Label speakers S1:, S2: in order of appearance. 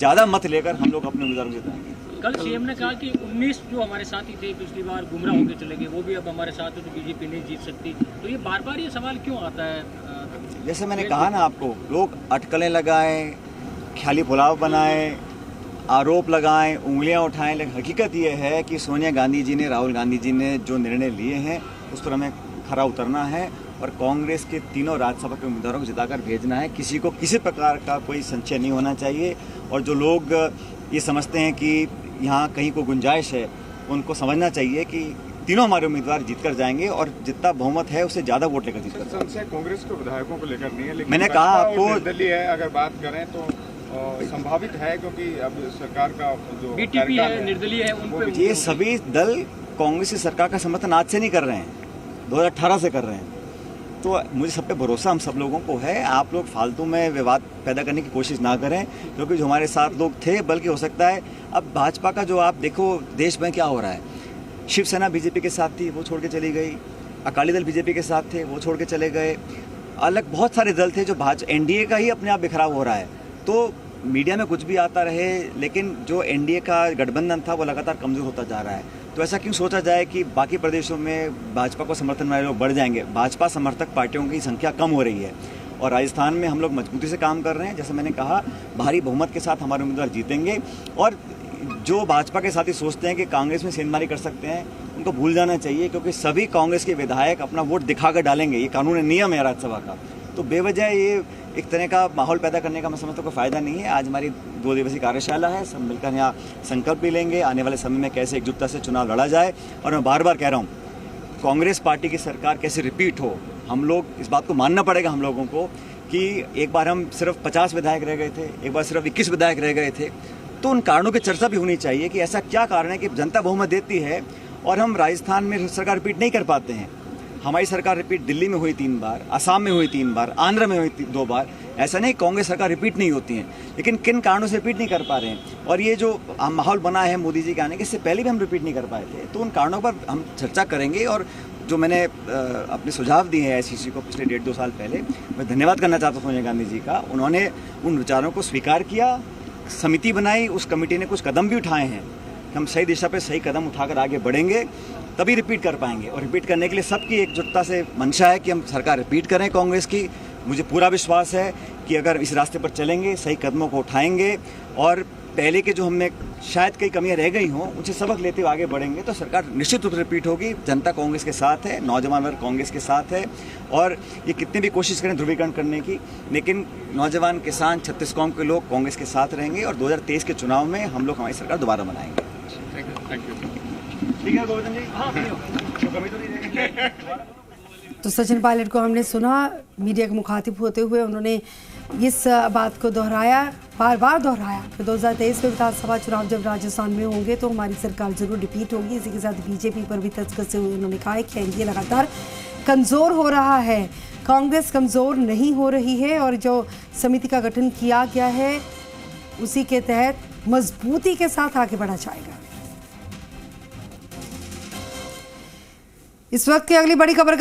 S1: ज़्यादा मत लेकर हम लोग अपने उम्मीदवार को जिताएंगे।
S2: कल सीएम ने कहा कि 19 जो हमारे साथी थे पिछली बार गुमराह होकर चले गए, वो भी अब हमारे साथ है, तो बीजेपी नहीं जीत सकती। तो ये बार बार ये सवाल क्यों आता है?
S1: जैसे मैंने कहा ना आपको, लोग अटकलें लगाएं, ख्याली पुलाव बनाएं, आरोप लगाएं, उंगलियां उठाएं, लेकिन हकीकत ये है कि सोनिया गांधी जी ने, राहुल गांधी जी ने जो निर्णय लिए हैं उस पर हमें खरा उतरना है और कांग्रेस के तीनों राज्यसभा के उम्मीदवारों को जिताकर भेजना है। किसी को किसी प्रकार का कोई संशय नहीं होना चाहिए और जो लोग ये समझते हैं कि यहाँ कहीं को गुंजाइश है, उनको समझना चाहिए कि तीनों हमारे उम्मीदवार जीतकर जाएंगे और जितना बहुमत है उससे ज़्यादा वोट लेकर जीतकर।
S3: संशय कांग्रेस के विधायकों को लेकर नहीं है, लेकिन
S1: मैंने कहा आपको
S3: निर्दलीय है अगर बात करें तो संभावित है, क्योंकि अब सरकार का जो
S2: बीटीपी है, निर्दलीय है, उन पे
S1: ये सभी दल कांग्रेस की सरकार का समर्थन आज से नहीं कर रहे हैं, 2018 से कर रहे हैं। तो मुझे सब पे भरोसा हम सब लोगों को है। आप लोग फालतू में विवाद पैदा करने की कोशिश ना करें, क्योंकि जो हमारे साथ लोग थे, बल्कि हो सकता है अब भाजपा का जो आप देखो देश में क्या हो रहा है, शिवसेना बीजेपी के साथ थी, वो छोड़ के चली गई, अकाली दल बीजेपी के साथ थे, वो छोड़ के चले गए, अलग बहुत सारे दल थे जो एनडीए का ही अपने आप बिखराव हो रहा है। तो मीडिया में कुछ भी आता रहे, लेकिन जो एनडीए का गठबंधन था वो लगातार कमज़ोर होता जा रहा है। तो ऐसा क्यों सोचा जाए कि बाकी प्रदेशों में भाजपा को समर्थन वाले लोग बढ़ जाएंगे। भाजपा समर्थक पार्टियों की संख्या कम हो रही है और राजस्थान में हम लोग मजबूती से काम कर रहे हैं। जैसे मैंने कहा, भारी बहुमत के साथ हमारे उम्मीदवार जीतेंगे और जो भाजपा के साथी सोचते हैं कि कांग्रेस में सेंधमारी कर सकते हैं, उनको भूल जाना चाहिए, क्योंकि सभी कांग्रेस के विधायक अपना वोट दिखाकर डालेंगे। ये कानून नियम है राज्यसभा का। तो बेवजह ये एक तरह का माहौल पैदा करने का मैं समझता हूँ कोई फ़ायदा नहीं है। आज हमारी 2 दिवसीय कार्यशाला है, सब मिलकर यहाँ संकल्प भी लेंगे आने वाले समय में कैसे एकजुटता से चुनाव लड़ा जाए। और मैं बार बार कह रहा हूँ, कांग्रेस पार्टी की सरकार कैसे रिपीट हो, हम लोग इस बात को मानना पड़ेगा हम लोगों को कि एक बार हम सिर्फ 50 विधायक रह गए थे, एक बार सिर्फ 21 विधायक रह गए थे। तो उन कारणों की चर्चा भी होनी चाहिए कि ऐसा क्या कारण है कि जनता बहुमत देती है और हम राजस्थान में सरकार रिपीट नहीं कर पाते हैं। हमारी सरकार रिपीट दिल्ली में हुई 3 बार, असम में हुई 3 बार, आंध्र में हुई 2 बार। ऐसा नहीं कांग्रेस सरकार रिपीट नहीं होती है, लेकिन किन कारणों से रिपीट नहीं कर पा रहे हैं। और ये जो माहौल बना है मोदी जी के आने के, इससे पहले भी हम रिपीट नहीं कर पाए थे। तो उन कारणों पर हम चर्चा करेंगे और जो मैंने अपने सुझाव दिए हैं एसईसी को पिछले 1.5-2 साल पहले, मैं धन्यवाद करना चाहता हूँ सोनिया गांधी जी का। उन्होंने उन विचारों को स्वीकार किया, समिति बनाई, उस कमेटी ने कुछ कदम भी उठाए हैं। हम सही दिशा पे सही कदम उठाकर आगे बढ़ेंगे, तभी रिपीट कर पाएंगे। और रिपीट करने के लिए सबकी एकजुटता से मंशा है कि हम सरकार रिपीट करें कांग्रेस की। मुझे पूरा विश्वास है कि अगर इस रास्ते पर चलेंगे, सही कदमों को उठाएंगे और पहले के जो हमने शायद कई कमियां रह गई हों उनसे सबक लेते हुए आगे बढ़ेंगे, तो सरकार निश्चित रूप से रिपीट होगी। जनता कांग्रेस के साथ है, नौजवान वर्ग कांग्रेस के साथ है और ये कितनी भी कोशिश करें ध्रुवीकरण करने की, लेकिन नौजवान, किसान, छत्तीस कौम के लोग कांग्रेस के साथ रहेंगे और 2023 के चुनाव में हम लोग हमारी सरकार दोबारा बनाएंगे। ठीक है गोवर्धन जी। हाँ,
S4: तो सचिन पायलट को हमने सुना, मीडिया के मुखातिब होते हुए उन्होंने इस बात को दोहराया, बार बार दोहराया कि 2023 में विधानसभा चुनाव जब राजस्थान में होंगे तो हमारी सरकार जरूर रिपीट होगी। इसी के साथ बीजेपी पर भी तंज कसते हुए उन्होंने कहा कि एनडीए लगातार कमज़ोर हो रहा है, कांग्रेस कमज़ोर नहीं हो रही है और जो समिति का गठन किया गया है उसी के तहत मजबूती के साथ आगे बढ़ा जाएगा। इस वक्त की अगली बड़ी खबर का